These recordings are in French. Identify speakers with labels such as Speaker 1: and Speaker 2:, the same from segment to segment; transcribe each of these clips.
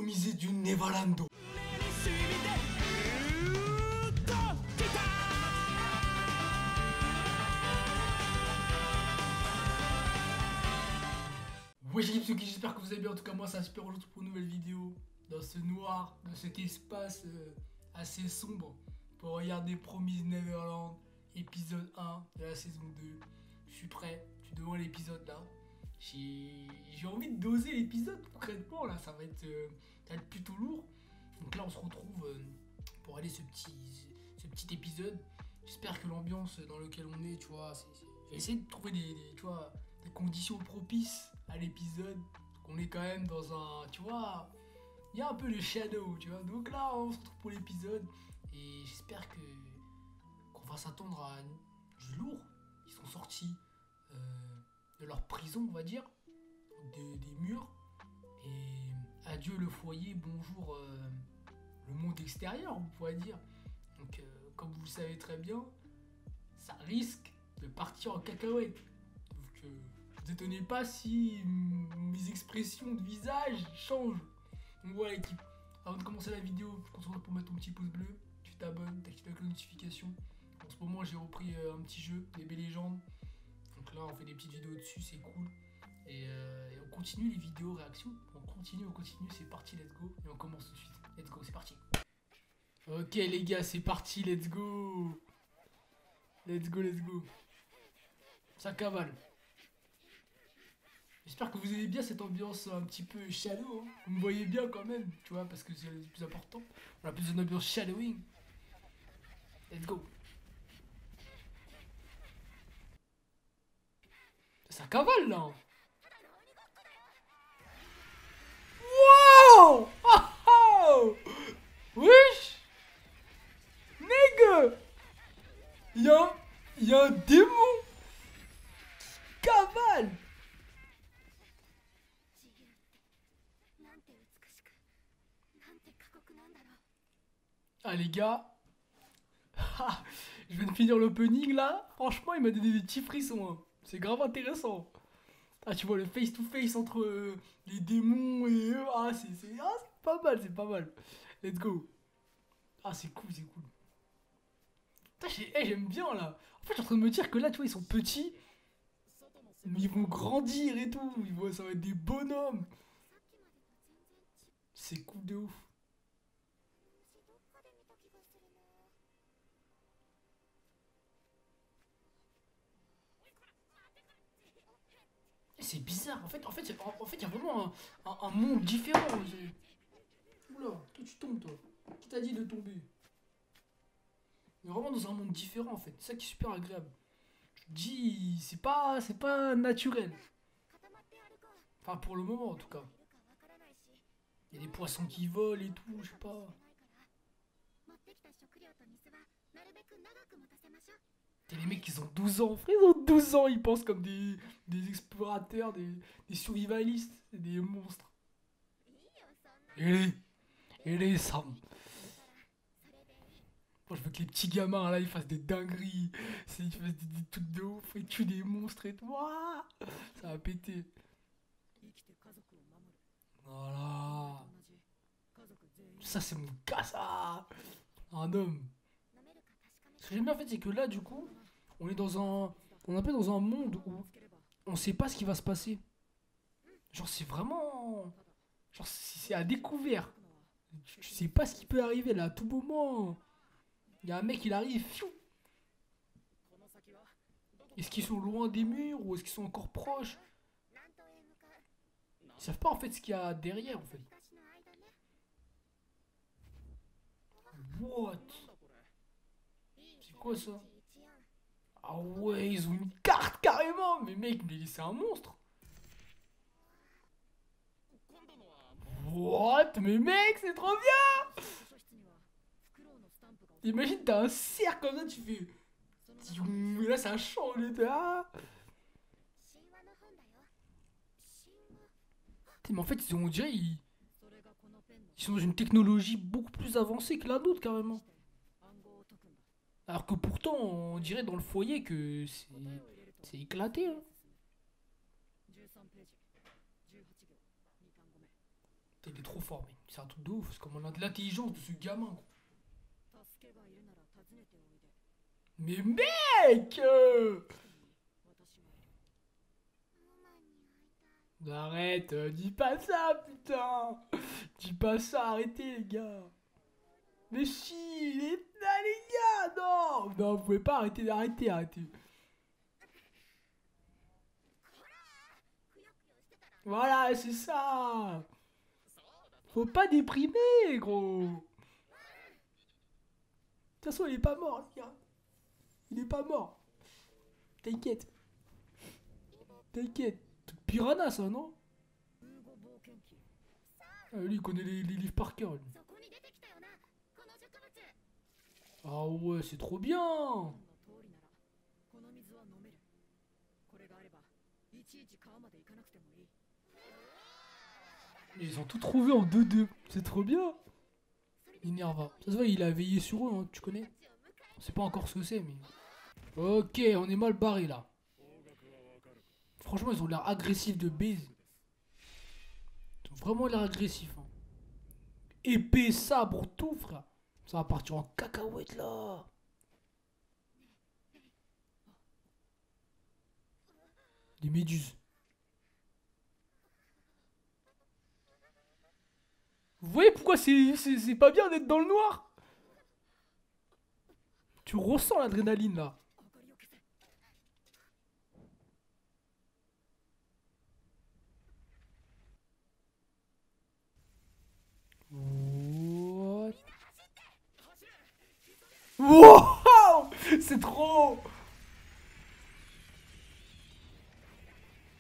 Speaker 1: musée du Neverland. Ouais, j'espère que vous allez bien. En tout cas, moi, ça super aujourd'hui pour une nouvelle vidéo dans ce noir, dans cet espace assez sombre pour regarder Promise Neverland, épisode 1 de la saison 2. Je suis prêt, je suis devant l'épisode là. J'ai envie de doser l'épisode concrètement là, ça va être plutôt lourd. Donc là, on se retrouve pour aller ce petit épisode. J'espère que l'ambiance dans laquelle on est, tu vois, j'ai essayé de trouver tu vois, des conditions propices à l'épisode. On est quand même dans un, tu vois, il y a un peu le shadow, tu vois. Donc là, on se retrouve pour l'épisode et j'espère qu'on va s'attendre à du lourd. Ils sont sortis de leur prison, on va dire, des murs. Et adieu le foyer, bonjour le monde extérieur, on pourrait dire. Donc, comme vous le savez très bien, ça risque de partir en cacahuète. Donc, ne vous étonnez pas si mes expressions de visage changent. Donc voilà l'équipe. Avant de commencer la vidéo, je compte sur toi pour mettre ton petit pouce bleu. Tu t'abonnes, t'actives la notification. En ce moment, j'ai repris un petit jeu, Bébé Légende. Donc là, on fait des petites vidéos dessus, c'est cool. Et on continue les vidéos réactions. On continue, c'est parti, let's go. Et on commence tout de suite. Let's go, c'est parti. Ok les gars, c'est parti, let's go. Let's go. Ça cavale. J'espère que vous aimez bien cette ambiance un petit peu shadow. Hein. Vous me voyez bien quand même, tu vois, parce que c'est le plus important. On a plus une ambiance shadowing. Let's go. Ça cavale là. Wow. Oh. Wesh. Nigga. Y'a un démon. Cavale. Ah les gars, je viens de finir l'opening là, franchement il m'a donné des petits frissons, hein. C'est grave intéressant. Ah tu vois le face to face entre les démons et eux, c'est pas mal. Let's go. Ah c'est cool. J'aime bien là. En fait je suis en train de me dire que là tu vois ils sont petits, mais ils vont grandir et tout, ça va être des bonhommes. C'est cool de ouf. C'est bizarre, en fait, il y a vraiment un monde différent. Oula, toi tu tombes toi. Qui t'a dit de tomber? On est vraiment dans un monde différent en fait, c'est ça qui est super agréable. Je te dis, c'est pas naturel. Enfin pour le moment en tout cas. Il y a des poissons qui volent et tout, je sais pas. Et les mecs ils ont 12 ans, frère, ils ont 12 ans, ils pensent comme des explorateurs, des survivalistes, des monstres. Et les Sam. Moi je veux que les petits gamins là ils fassent des dingueries, ils fassent des trucs de ouf, ils tuent des monstres et tout. Ah, ça va péter. Voilà. Ça c'est mon gars ça. Un homme. Ce que j'aime bien en fait c'est que là du coup, on est un peu dans un monde où on sait pas ce qui va se passer. Genre c'est vraiment... Genre c'est à découvert. Tu sais pas ce qui peut arriver là, à tout moment. Il y a un mec il arrive, fiou. Est-ce qu'ils sont loin des murs ou est-ce qu'ils sont encore proches? Ils savent pas en fait ce qu'il y a derrière en fait. What? C'est quoi ça? Ah ouais, ils ont une carte carrément. Mais mec, mais c'est un monstre. What? Mais mec, c'est trop bien. Imagine, t'as un cercle comme ça, tu fais... Et là, ça change. Ah. Mais en fait, on dirait ils sont dans une technologie beaucoup plus avancée que la nôtre, carrément. Alors que pourtant, on dirait dans le foyer que c'est éclaté. Hein. il est trop fort, mec. C'est un truc de ouf. C'est comme on a de l'intelligence de ce gamin, gros. Mais mec Arrête, dis pas ça, putain. Dis pas ça, arrêtez, les gars. Mais si, ah, les gars, non. Non, vous pouvez pas arrêter, arrêtez. Voilà, c'est ça. Faut pas déprimer, gros. De toute façon, il est pas mort, les gars. Il est pas mort. T'inquiète. Piranha, ça, non? Lui, il connaît les livres par cœur, lui. Ah ouais, c'est trop bien. Ils ont tout trouvé en 2-2. C'est trop bien. Minerva. Ça se voit, il a veillé sur eux, hein, tu connais. On sait pas encore ce que c'est, mais... Ok, on est mal barré, là. Franchement, ils ont l'air agressifs de base. Ils ont vraiment l'air agressifs. Hein. Épée, sabre, tout, frère. Ça va partir en cacahuète, là. Des méduses. Vous voyez pourquoi c'est pas bien d'être dans le noir? Tu ressens l'adrénaline, là. What? Wow! C'est trop!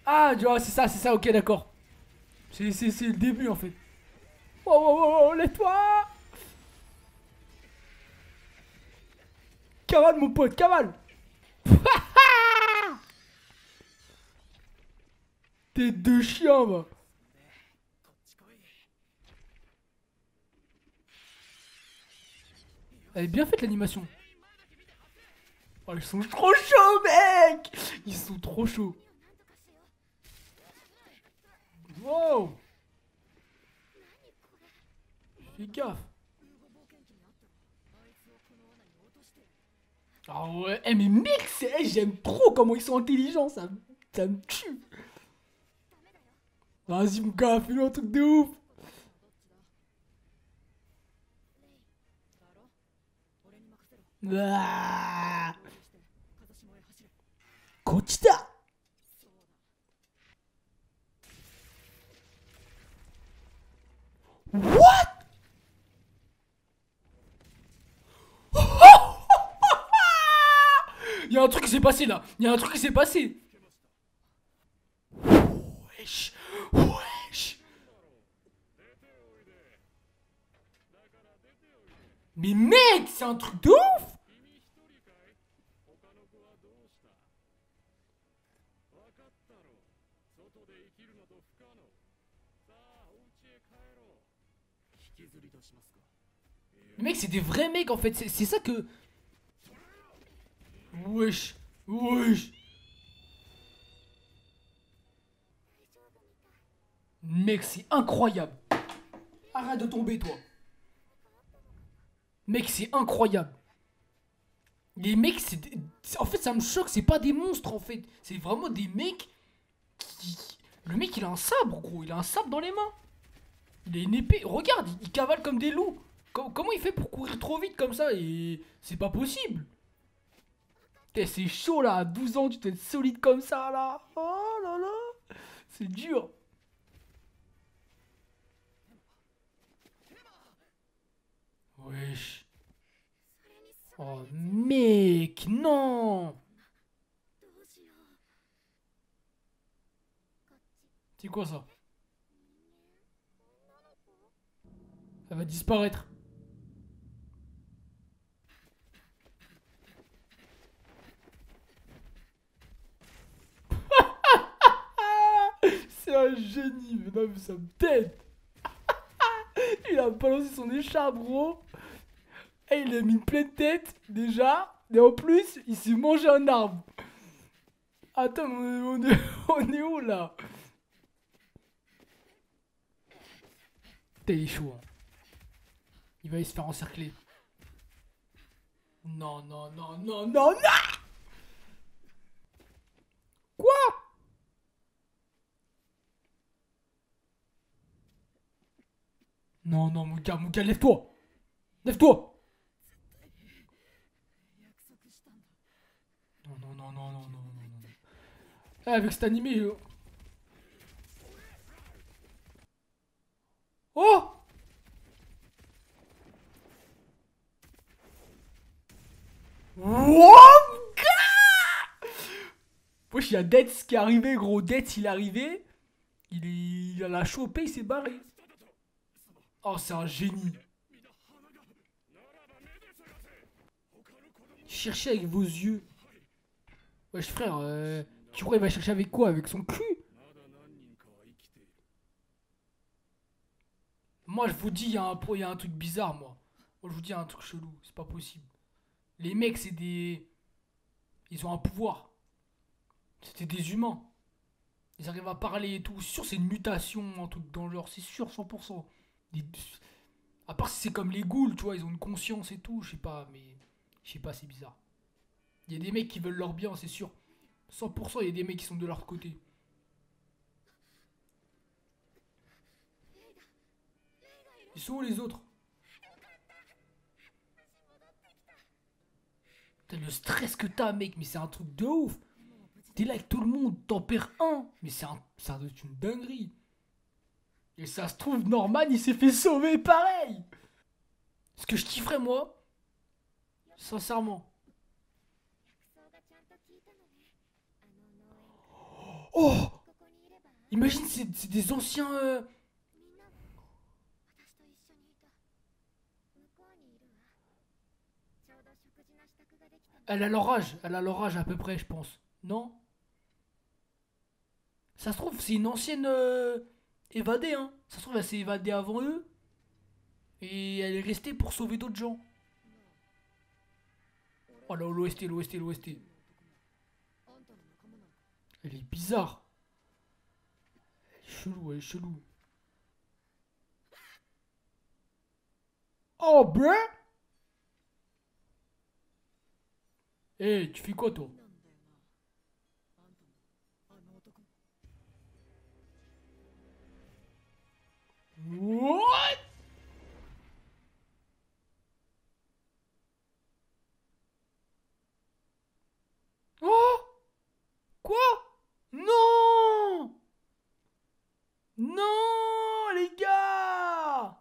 Speaker 1: Ah, tu vois, c'est ça, ok, d'accord. C'est le début, en fait. Oh, lève-toi! Cavale, mon pote, cavale! Tête de chien, va! Elle est bien faite, l'animation. Oh, ils sont trop chauds, mec! Ils sont trop chauds. Wow! Fais gaffe. Ah ouais, mais mec, j'aime trop comment ils sont intelligents, ça me tue. Vas-y, mon gars, fais-le un truc de ouf. Ah, Kochita. What? Il y a un truc qui s'est passé là. Wesh. Mais mec, c'est un truc de ouf. Mais mec, c'est des vrais mecs en fait. C'est ça que... Wesh. Mec, c'est incroyable. Arrête de tomber, toi. Mec, c'est incroyable. Les mecs, en fait, ça me choque, c'est pas des monstres, en fait. C'est vraiment des mecs qui... Le mec, il a un sabre, gros. Il a un sabre dans les mains. Il a une épée. Regarde, il cavale comme des loups. Comment il fait pour courir trop vite comme ça? Et c'est pas possible. C'est chaud, là. À 12 ans, tu t'es solide comme ça, là. Oh là là. C'est dur. Wesh. Oh mec, non. C'est quoi ça? Ça va disparaître. C'est un génie, mais non mais ça me tête. Il a balancé son écharpe, gros. Et il a mis une pleine tête, déjà. Et en plus, il s'est mangé un arbre. Attends, on est où, là? Putain, il est chaud. Hein. Il va aller se faire encercler. Non, non, non, non, non, non. Quoi? Non, non, mon gars, lève-toi. Lève-toi. Non, non, non, non, non, non, non, non. Ah, avec cet animé... Oh! Wow! Wesh, il y a Death qui est arrivé, gros. Death, il est arrivé. Il a la chopé, il s'est barré. Oh, c'est un génie. Cherchez avec vos yeux. Wesh, frère, tu crois il va chercher avec quoi? Avec son cul? Moi, je vous dis, il y a un truc bizarre, moi. Moi, je vous dis, il y a un truc chelou. C'est pas possible. Les mecs, c'est des... Ils ont un pouvoir. C'était des humains. Ils arrivent à parler et tout. C'est sûr, c'est une mutation, un truc dans le genre. C'est sûr, 100%. Des- À part si c'est comme les ghouls, tu vois, ils ont une conscience et tout. Je sais pas, mais... Je sais pas, c'est bizarre. Il y a des mecs qui veulent leur bien, c'est sûr. 100%, il y a des mecs qui sont de leur côté. Ils sont où les autres? Putain, le stress que t'as, mec, mais c'est un truc de ouf. T'es là avec tout le monde, t'en perds un. Mais ça doit être une dinguerie. Et ça se trouve, Norman, il s'est fait sauver pareil. Ce que je kifferais, moi, sincèrement. Oh! Imagine, c'est des anciens... Elle a leur âge. Elle a leur âge à peu près, je pense. Non? Ça se trouve, c'est une ancienne évadée, hein. Ça se trouve, elle s'est évadée avant eux. Et elle est restée pour sauver d'autres gens. Oh là, l'OST, l'OST, l'OST. Elle est bizarre. Elle est chelou, elle est chelou. Oh, bruh! Eh, tu fais quoi, toi? What? Oh? Quoi? Non! Non, les gars!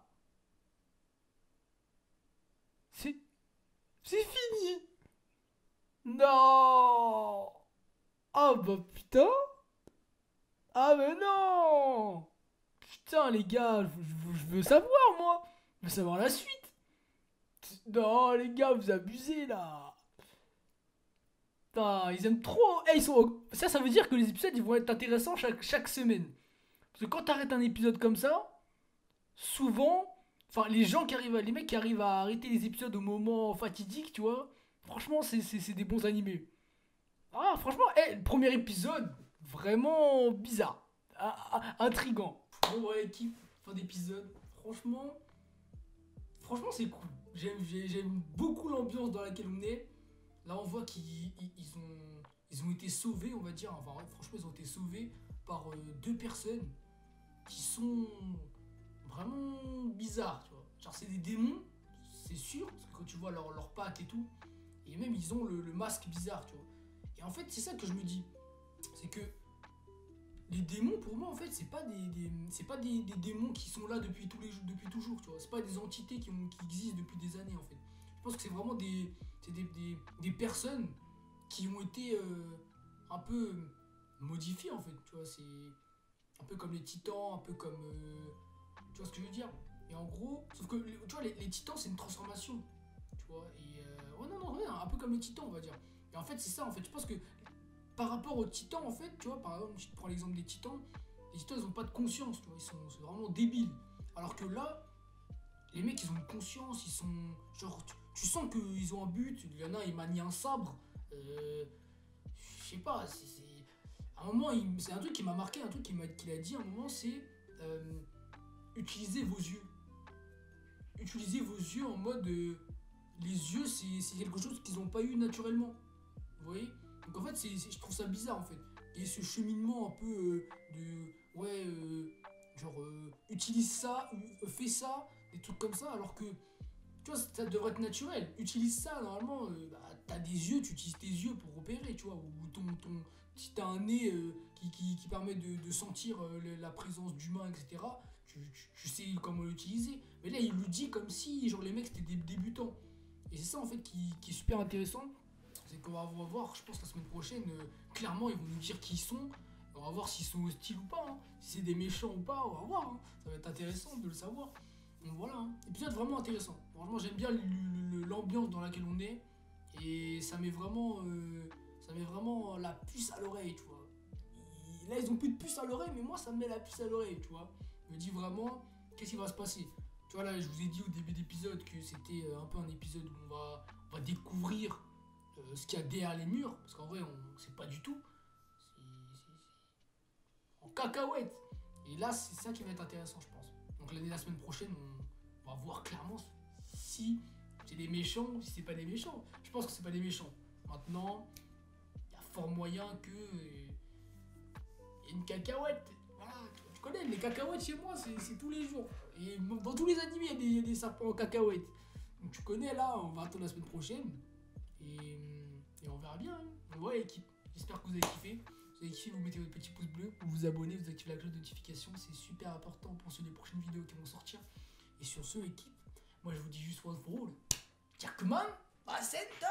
Speaker 1: C'est... C'est fini! Non! Ah bah putain! Ah mais non! Putain les gars, je veux savoir moi! Je veux savoir la suite! Non les gars, vous abusez là! Putain, ils aiment trop! Eh, ils sont... Ça veut dire que les épisodes ils vont être intéressants chaque semaine. Parce que quand t'arrêtes un épisode comme ça, souvent... Enfin, les mecs qui arrivent à arrêter les épisodes au moment fatidique, tu vois, franchement, c'est des bons animés. Ah, franchement, le premier épisode, vraiment bizarre. Intriguant. Bon, ouais, équipe, fin d'épisode. Franchement, c'est cool. J'aime beaucoup l'ambiance dans laquelle on est. Là, on voit ils ont été sauvés, on va dire. Enfin, ouais, franchement, ils ont été sauvés par deux personnes qui sont vraiment bizarres, tu vois. Genre, c'est des démons, c'est sûr, parce que quand tu vois leurs pattes et tout, et même ils ont le masque bizarre, tu vois. Et en fait, c'est ça que je me dis. C'est que les démons, pour moi, en fait, c'est pas c'est pas des démons qui sont là depuis toujours, tu vois. C'est pas des entités qui existent depuis des années, en fait. Je pense que c'est vraiment des personnes qui ont été un peu modifiées, en fait, tu vois. C'est un peu comme les titans, un peu comme... tu vois ce que je veux dire? Et en gros, sauf que, tu vois, les titans, c'est une transformation, tu vois. Et... ouais, non, non, ouais, un peu comme les titans, on va dire. Et en fait, c'est ça, en fait. Je pense que par rapport aux titans, en fait, tu vois, par exemple, je te prends l'exemple des titans, les titans, ils ont pas de conscience, tu vois, c'est vraiment débiles. Alors que là, les mecs, ils ont une conscience, ils sont. Genre, tu sens qu'ils ont un but, il y en a, il manie un sabre, je sais pas, à un moment, c'est un truc qui m'a marqué, un truc qu'il a dit à un moment, c'est utiliser vos yeux. utilisez vos yeux en mode... les yeux, c'est quelque chose qu'ils n'ont pas eu naturellement. Vous voyez? Donc en fait, je trouve ça bizarre en fait. Et ce cheminement un peu de... Ouais, utilise ça, fais ça, des trucs comme ça, alors que... Tu vois, ça devrait être naturel. Utilise ça, normalement, t'as des yeux, tu utilises tes yeux pour repérer, tu vois. Ou si t'as un nez qui permet de sentir la présence d'humains, etc., tu sais comment l'utiliser. Mais là, il le dit comme si, genre, les mecs, c'était des débutants. Et c'est ça, en fait, qui est super intéressant. C'est qu'on va voir, je pense, la semaine prochaine, clairement, ils vont nous dire qui ils sont. On va voir s'ils sont hostiles ou pas, hein. Si c'est des méchants ou pas, on va voir, hein. Ça va être intéressant de le savoir. Donc voilà, hein. Épisode vraiment intéressant. Franchement, j'aime bien l'ambiance dans laquelle on est. Et ça met vraiment la puce à l'oreille, tu vois. Là, ils ont plus de puce à l'oreille, mais moi, ça me met la puce à l'oreille, tu vois. Je me dis vraiment, qu'est-ce qui va se passer? Tu vois, là, je vous ai dit au début d'épisode que c'était un peu un épisode où on va découvrir ce qu'il y a derrière les murs. Parce qu'en vrai, on sait pas du tout. C'est en cacahuète. Et là, c'est ça qui va être intéressant, je pense. Donc la semaine prochaine, on va voir clairement si c'est des méchants ou si c'est pas des méchants. Je pense que c'est pas des méchants. Maintenant, il y a fort moyen que y ait une cacahuète. Voilà, tu connais, les cacahuètes chez moi, c'est tous les jours. Et dans tous les animés, il y a des serpents en cacahuètes. Donc tu connais, là, on va attendre la semaine prochaine. Et on verra bien. Hein. Ouais, équipe, j'espère que vous avez kiffé. Vous avez kiffé, vous mettez votre petit pouce bleu, vous vous abonnez, vous activez la cloche de notification. C'est super important pour suivre les prochaines vidéos qui vont sortir. Et sur ce, équipe, moi je vous dis juste one for all. Jackman, Bassetto!